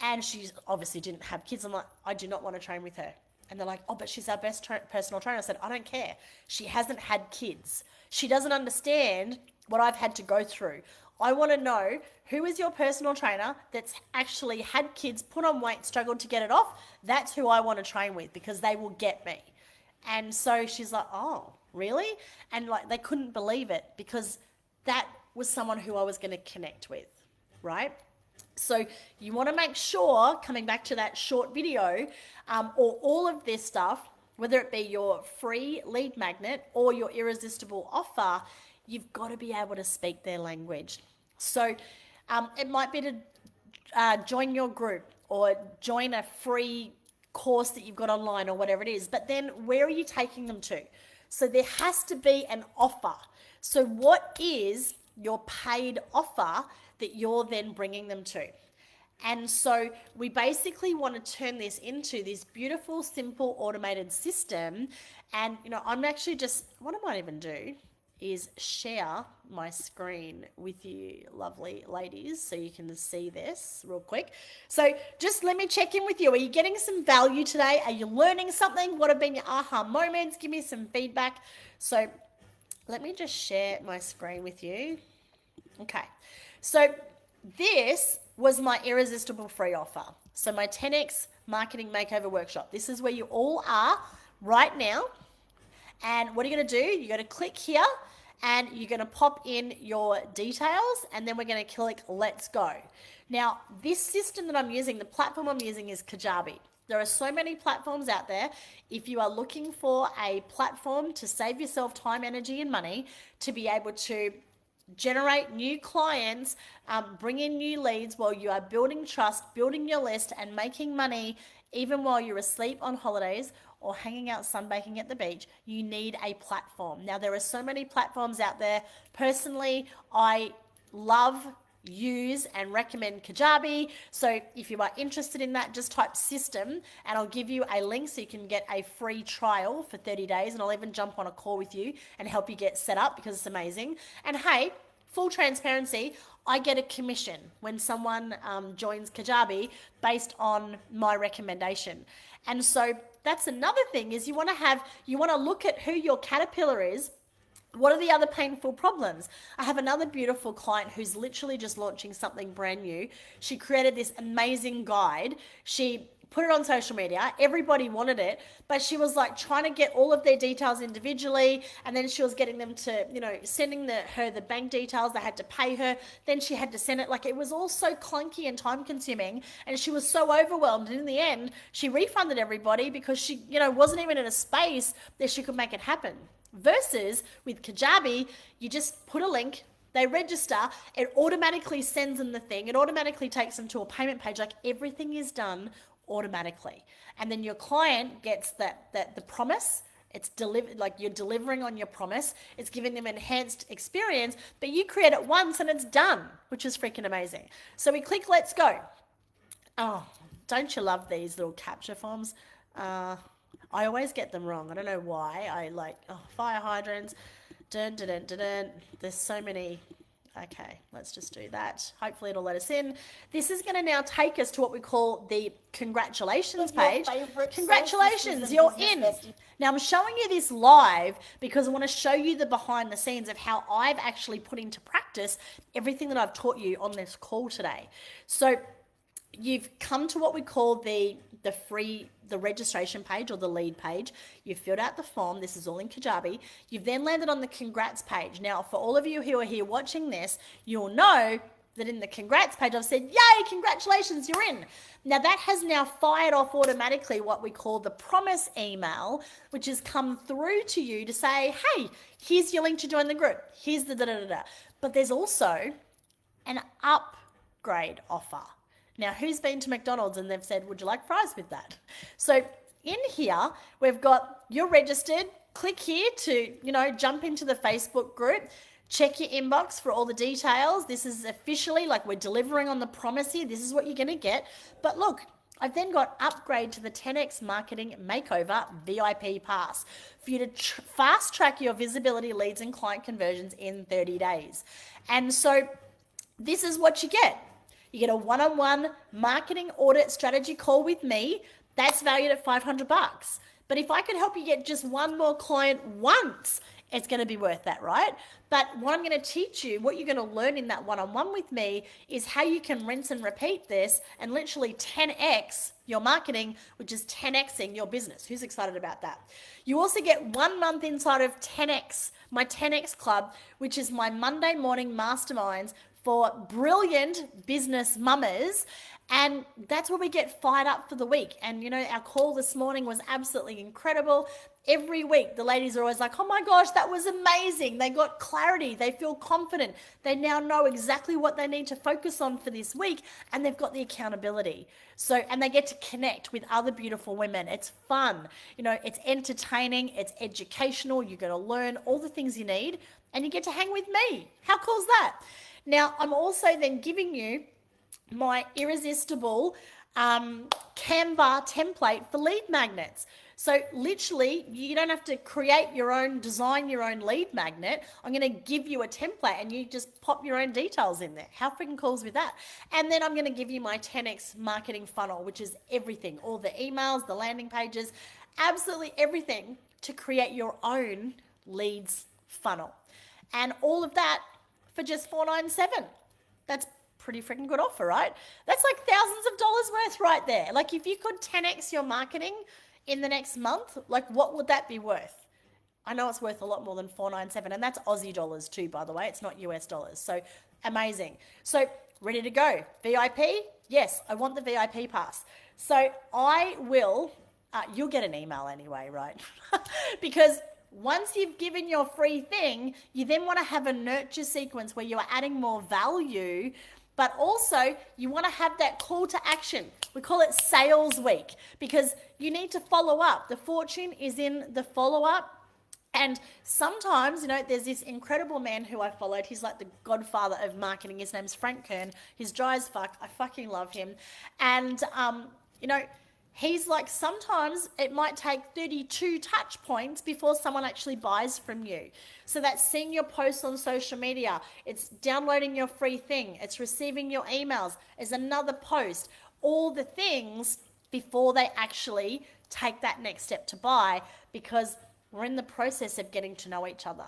and she obviously didn't have kids. I'm like, I do not want to train with her. And they're like, oh, but she's our best personal trainer. I said, I don't care. She hasn't had kids. She doesn't understand what I've had to go through. I want to know, who is your personal trainer that's actually had kids, put on weight, struggled to get it off. That's who I want to train with, because they will get me. And so she's like, oh, really? And like, they couldn't believe it, because that was someone who I was going to connect with, right? So you want to make sure, coming back to that short video, or all of this stuff, whether it be your free lead magnet or your irresistible offer, you've got to be able to speak their language. So it might be to join your group or join a free course that you've got online or whatever it is. But then where are you taking them to? So there has to be an offer. So what is your paid offer that you're then bringing them to? And so we basically want to turn this into this beautiful, simple, automated system. And, I'm actually what I might even do is share my screen with you lovely ladies, so you can see this real quick. So just let me check in with you. Are you getting some value today? Are you learning something? What have been your aha moments? Give me some feedback. So let me just share my screen with you. Okay, so this was my irresistible free offer. So my 10X Marketing Makeover Workshop. This is where you all are right now. And what are you going to do? You're going to click here and you're going to pop in your details, and then we're going to click Let's Go. Now, this system that I'm using, the platform I'm using, is Kajabi. There are so many platforms out there. If you are looking for a platform to save yourself time, energy, and money, to be able to generate new clients, bring in new leads while you are building trust, building your list, and making money even while you're asleep on holidays or hanging out sunbaking at the beach, you need a platform. Now, there are so many platforms out there. Personally, I love, use, and recommend Kajabi. So if you are interested in that, just type system and I'll give you a link so you can get a free trial for 30 days. And I'll even jump on a call with you and help you get set up, because it's amazing. And hey, full transparency, I get a commission when someone joins Kajabi based on my recommendation. And so that's another thing, is you want to look at who your caterpillar is. What are the other painful problems? I have another beautiful client who's literally just launching something brand new. She created this amazing guide. She put it on social media. Everybody wanted it, but she was like trying to get all of their details individually. And then she was getting them to, sending her the bank details. They had to pay her. Then she had to send it. Like, it was all so clunky and time consuming. And she was so overwhelmed. And in the end, she refunded everybody because she, wasn't even in a space that she could make it happen. Versus with Kajabi, you just put a link, they register, it automatically sends them the thing, it automatically takes them to a payment page. Like, everything is done automatically. And then your client gets the promise. It's delivered, like you're delivering on your promise. It's giving them enhanced experience, but you create it once and it's done, which is freaking amazing. So we click Let's Go. Oh, don't you love these little capture forms? I always get them wrong. I don't know why. I fire hydrants. Dun, dun, dun, dun, dun. There's so many. Okay, let's just do that. Hopefully it'll let us in. This is going to now take us to what we call the congratulations page. Congratulations, you're in. Now, I'm showing you this live because I want to show you the behind the scenes of how I've actually put into practice everything that I've taught you on this call today. So you've come to what we call the registration page, or the lead page. You've filled out the form. This is all in Kajabi. You've then landed on the congrats page. Now, for all of you who are here watching this, you'll know that in the congrats page, I've said, yay, congratulations, you're in. Now, that has now fired off automatically what we call the promise email, which has come through to you to say, hey, here's your link to join the group. Here's the da-da-da-da. But there's also an upgrade offer. Now, who's been to McDonald's and they've said, would you like fries with that? So in here, we've got, you're registered. Click here to, jump into the Facebook group. Check your inbox for all the details. This is officially, like, we're delivering on the promise here. This is what you're going to get. But look, I've then got upgrade to the 10X Marketing Makeover VIP Pass for you to fast track your visibility, leads, and client conversions in 30 days. And so this is what you get. You get a one-on-one marketing audit strategy call with me. That's valued at $500. But if I could help you get just one more client once, it's going to be worth that, right? But what I'm going to teach you, what you're going to learn in that one-on-one with me is how you can rinse and repeat this and literally 10x your marketing, which is 10xing your business. Who's excited about that? You also get 1 month inside of 10x, my 10x club, which is my Monday morning masterminds for brilliant business mamas. And that's where we get fired up for the week. And you know, our call this morning was absolutely incredible. Every week, the ladies are always like, oh my gosh, that was amazing. They got clarity. They feel confident. They now know exactly what they need to focus on for this week. And they've got the accountability. So, and they get to connect with other beautiful women. It's fun. You know, it's entertaining. It's educational. You're going to learn all the things you need. And you get to hang with me. How cool is that? Now, I'm also then giving you my irresistible Canva template for lead magnets. So literally, you don't have to create your own, design your own lead magnet. I'm going to give you a template and you just pop your own details in there. How freaking cool is with that? And then I'm going to give you my 10x marketing funnel, which is everything, all the emails, the landing pages, absolutely everything to create your own leads funnel. And all of that for just $497. That's pretty freaking good offer, right? That's like thousands of dollars worth right there. Like if you could 10x your marketing in the next month, like what would that be worth? I know it's worth a lot more than $497, and that's Aussie dollars too, by the way. It's not US dollars. So amazing. So ready to go. VIP? Yes, I want the VIP pass. So I will, you'll get an email anyway, right? Because once you've given your free thing, you then want to have a nurture sequence where you're adding more value, but also you want to have that call to action. We call it sales week because you need to follow up. The fortune is in the follow-up. And sometimes, you know, there's this incredible man who I followed. He's like the godfather of marketing. His name's Frank Kern. He's dry as fuck. I fucking love him. And, you know, he's like, sometimes it might take 32 touch points before someone actually buys from you. So that's seeing your posts on social media. It's downloading your free thing. It's receiving your emails. It's another post. All the things before they actually take that next step to buy, because we're in the process of getting to know each other.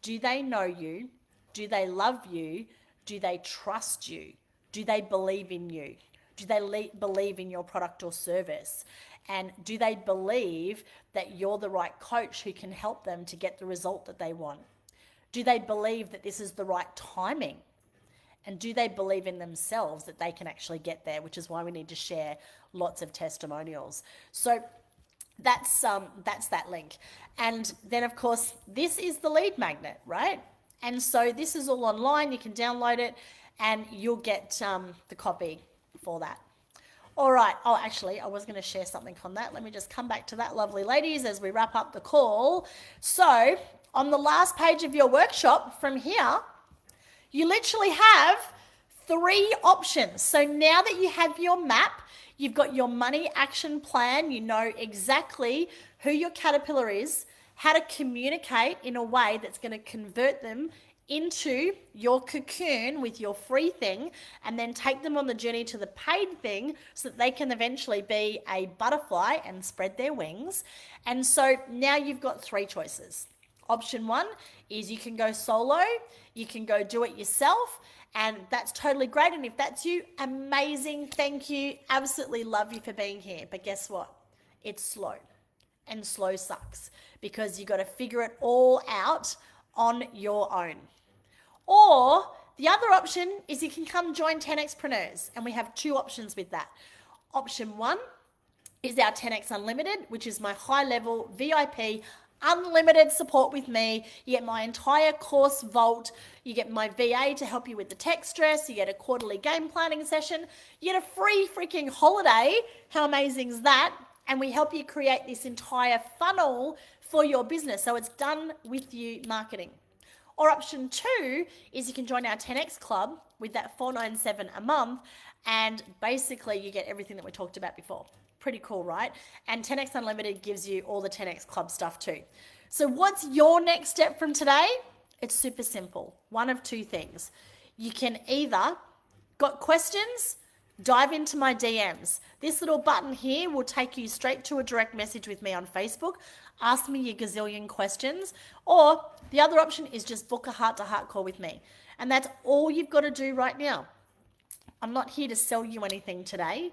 Do they know you? Do they love you? Do they trust you? Do they believe in you? Do they believe in your product or service? And do they believe that you're the right coach who can help them to get the result that they want? Do they believe that this is the right timing? And do they believe in themselves that they can actually get there, which is why we need to share lots of testimonials. So that's that link. And then, of course, this is the lead magnet, right? And so this is all online. You can download it and you'll get the copy for that. All right. Oh, actually, I was going to share something on that. Let me just come back to that, lovely ladies, as we wrap up the call. So on the last page of your workshop from here, you literally have 3 options. So now that you have your map, you've got your money action plan, you know exactly who your caterpillar is, how to communicate in a way that's going to convert them into your cocoon with your free thing, and then take them on the journey to the paid thing so that they can eventually be a butterfly and spread their wings. And so now you've got 3 choices. Option 1 is you can go solo, you can go do it yourself, and that's totally great. And if that's you, amazing, thank you, absolutely love you for being here. But guess what? It's slow, and slow sucks because you got to figure it all out on your own. Or the other option is you can come join 10Xpreneurs, and we have 2 options with that. Option 1 is our 10X Unlimited, which is my high-level VIP unlimited support with me. You get my entire course vault. You get my VA to help you with the tech stress. You get a quarterly game planning session. You get a free freaking holiday. How amazing is that? And we help you create this entire funnel for your business. So it's done with you marketing. Or option 2 is you can join our 10X club with that $497 a month. And basically you get everything that we talked about before. Pretty cool, right? And 10X Unlimited gives you all the 10X Club stuff too. So what's your next step from today? It's super simple. One of 2 things. You can either got questions, dive into my DMs. This little button here will take you straight to a direct message with me on Facebook. Ask me your gazillion questions. Or the other option is just book a heart-to-heart call with me. And that's all you've got to do right now. I'm not here to sell you anything today.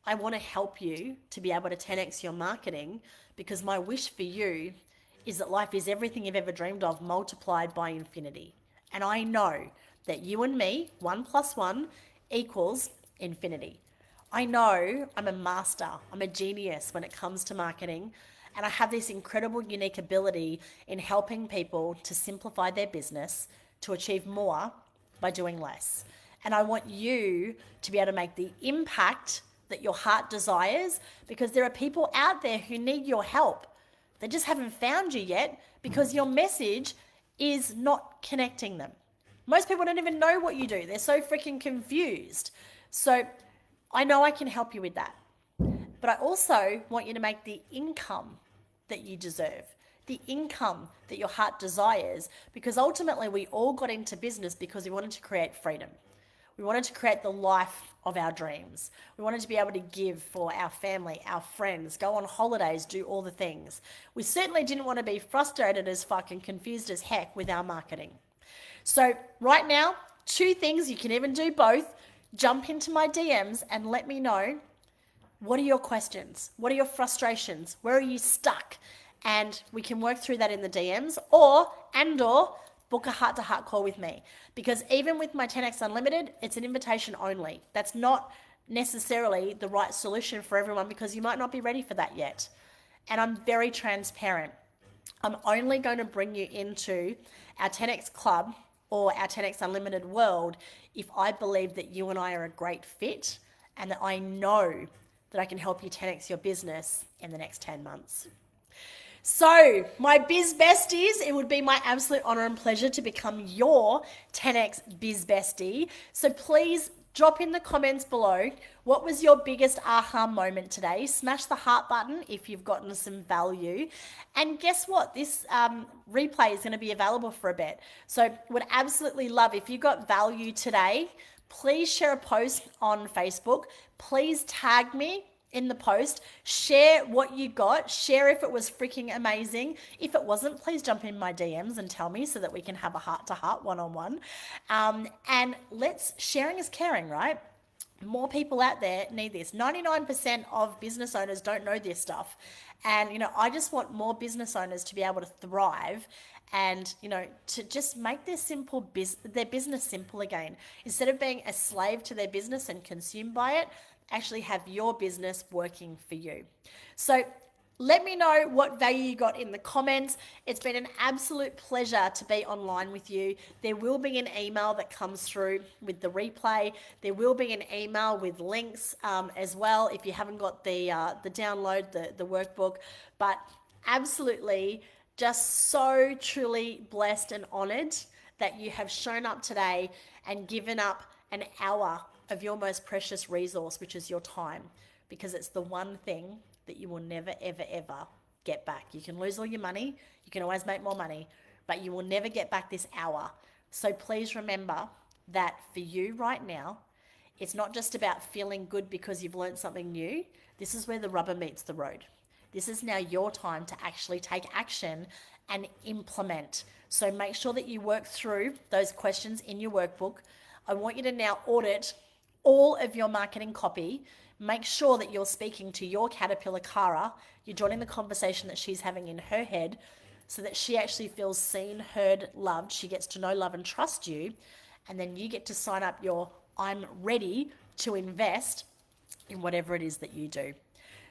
I want to help you to be able to 10x your marketing, because my wish for you is that life is everything you've ever dreamed of multiplied by infinity. And I know that you and me, 1 + 1 equals infinity. I know I'm a master, I'm a genius when it comes to marketing, and I have this incredible, unique ability in helping people to simplify their business, to achieve more by doing less. And I want you to be able to make the impact that your heart desires, because there are people out there who need your help. They just haven't found you yet because your message is not connecting them. Most people don't even know what you do. They're so freaking confused. So I know I can help you with that. But I also want you to make the income that you deserve, the income that your heart desires, because ultimately we all got into business because we wanted to create freedom. We wanted to create the life of our dreams. We wanted to be able to give for our family, our friends, go on holidays, do all the things. We certainly didn't want to be frustrated as fuck and confused as heck with our marketing. So right now, 2 things, you can even do both. Jump into my DMs and let me know, what are your questions? What are your frustrations? Where are you stuck? And we can work through that in the DMs, or book a heart-to-heart call with me. Because even with my 10X Unlimited, it's an invitation only. That's not necessarily the right solution for everyone, because you might not be ready for that yet. And I'm very transparent. I'm only going to bring you into our 10X Club or our 10X Unlimited world if I believe that you and I are a great fit, and that I know that I can help you 10X your business in the next 10 months. So, my biz besties, it would be my absolute honor and pleasure to become your 10X biz bestie. So please drop in the comments below, what was your biggest aha moment today? Smash the heart button if you've gotten some value. And guess what? This replay is going to be available for a bit. So would absolutely love, if you got value today, please share a post on Facebook. Please tag me in the post, share what you got, share if it was freaking amazing. If it wasn't, please jump in my DMs and tell me so that we can have a heart-to-heart one-on-one. And sharing is caring, right? More people out there need this. 99% of business owners don't know this stuff. And, I just want more business owners to be able to thrive and, to just make their business simple again. Instead of being a slave to their business and consumed by it, actually have your business working for you. So let me know what value you got in the comments. It's been an absolute pleasure to be online with you. There will be an email that comes through with the replay. There will be an email with links as well if you haven't got the download, the workbook. But absolutely just so truly blessed and honored that you have shown up today and given up an hour of your most precious resource, which is your time, because it's the one thing that you will never, ever, ever get back. You can lose all your money. You can always make more money, but you will never get back this hour. So please remember that for you right now, it's not just about feeling good because you've learned something new. This is where the rubber meets the road. This is now your time to actually take action and implement. So make sure that you work through those questions in your workbook. I want you to now audit all of your marketing copy. Make sure that you're speaking to your caterpillar Kara. You're joining the conversation that she's having in her head so that she actually feels seen, heard, loved. She gets to know, love, and trust you. And then you get to sign up your I'm ready to invest in whatever it is that you do.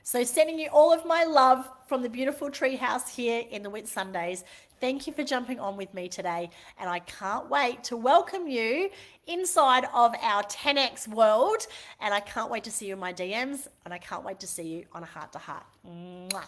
So sending you all of my love from the beautiful treehouse here in the Whitsundays. Thank you for jumping on with me today. And I can't wait to welcome you inside of our 10X world. And I can't wait to see you in my DMs. And I can't wait to see you on a heart-to-heart. Mwah.